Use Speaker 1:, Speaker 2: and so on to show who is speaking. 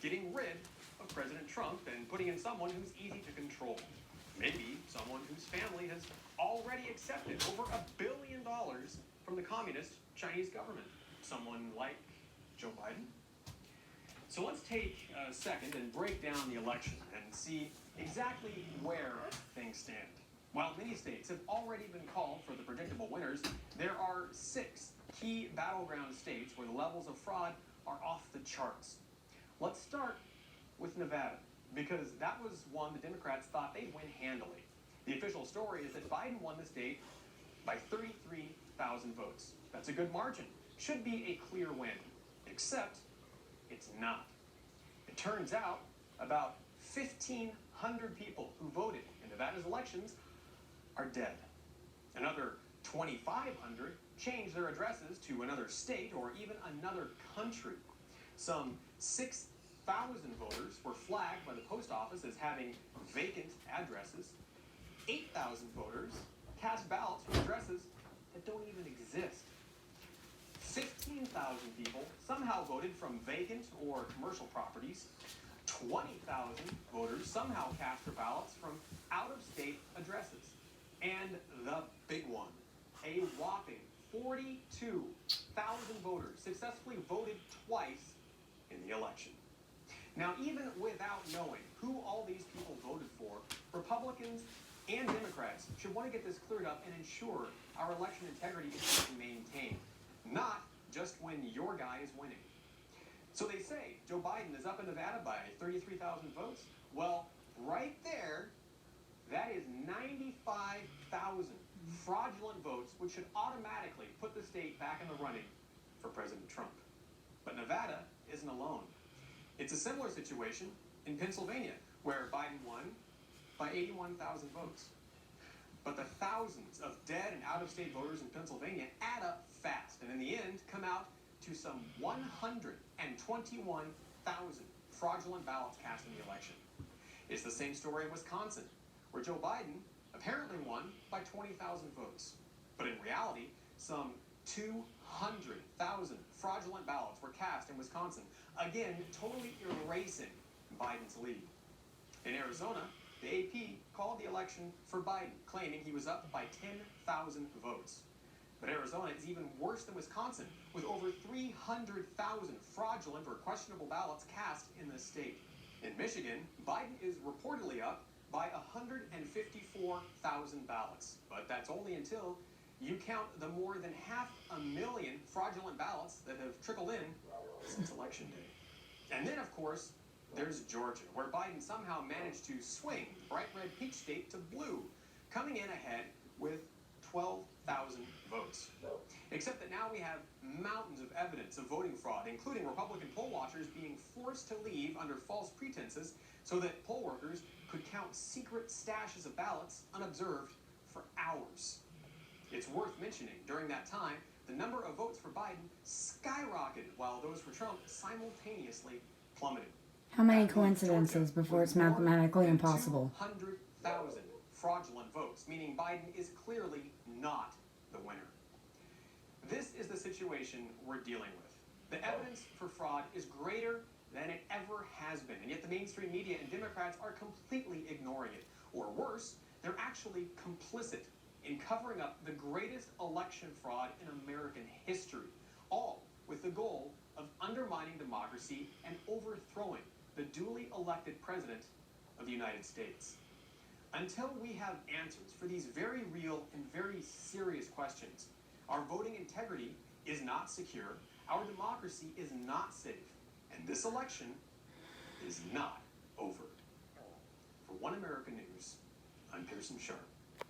Speaker 1: getting rid of President Trump and putting in someone who's easy to control. Maybe someone whose family has already accepted over $1 billion from the communist Chinese government. Someone like Joe Biden. So let's take a second and break down the election and see exactly where things stand. While many states have already been called for the predictable winners, there are 6 key battleground states where the levels of fraud are off the charts. Let's start with Nevada, because that was one the Democrats thought they'd win handily. The official story is that Biden won the state by 33,000 votes. That's a good margin. Should be a clear win, except it's not. It turns out about 1,500 people who voted in Nevada's elections are dead. Another 2,500 changed their addresses to another state or even another country. Some 6,000 voters were flagged by the post office as having vacant addresses. 8,000 voters cast ballots from addresses that don't even exist. 15,000 people somehow voted from vacant or commercial properties. 20,000 voters somehow cast their ballots from out-of-state addresses. And the big one, a whopping 42,000 voters successfully voted twice in the election. Now, even without knowing who all these people voted for, Republicans and Democrats should want to get this cleared up and ensure our election integrity is maintained, not just when your guy is winning. So they say Joe Biden is up in Nevada by 33,000 votes. Well, right there, that is 95,000 fraudulent votes, which should automatically put the state back in the running for President Trump. But Nevada isn't alone. It's a similar situation in Pennsylvania, where Biden won by 81,000 votes. But the thousands of dead and out-of-state voters in Pennsylvania add up fast, and in the end come out to some 121,000 fraudulent ballots cast in the election. It's the same story in Wisconsin, where Joe Biden apparently won by 20,000 votes. But in reality, some 200,000 fraudulent ballots were cast in Wisconsin, again, totally erasing Biden's lead. In Arizona, the AP called the election for Biden, claiming he was up by 10,000 votes. But Arizona is even worse than Wisconsin, with over 300,000 fraudulent or questionable ballots cast in the state. In Michigan, Biden is reportedly up by 154,000 ballots. But that's only until you count the more than 500,000 fraudulent ballots that have trickled in since Election Day. And then, of course, there's Georgia, where Biden somehow managed to swing the bright red peach state to blue, coming in ahead with 12,000 votes. Except that now we have mountains of evidence of voting fraud, including Republican poll watchers being forced to leave under false pretenses so that poll workers could count secret stashes of ballots unobserved for hours. It's worth mentioning, during that time, the number of votes for Biden skyrocketed while those for Trump simultaneously plummeted.
Speaker 2: How many coincidences before it's mathematically impossible?
Speaker 1: 200,000 fraudulent votes, meaning Biden is clearly not the winner. This is the situation we're dealing with. The evidence for fraud is greater than it ever has been, and yet the mainstream media and Democrats are completely ignoring it. Or worse, they're actually complicit in covering up the greatest election fraud in American history, all with the goal of undermining democracy and overthrowing the duly elected president of the United States. Until we have answers for these very real and very serious questions, our voting integrity is not secure, our democracy is not safe, and this election is not over. For One America News, I'm Pierson Sharp.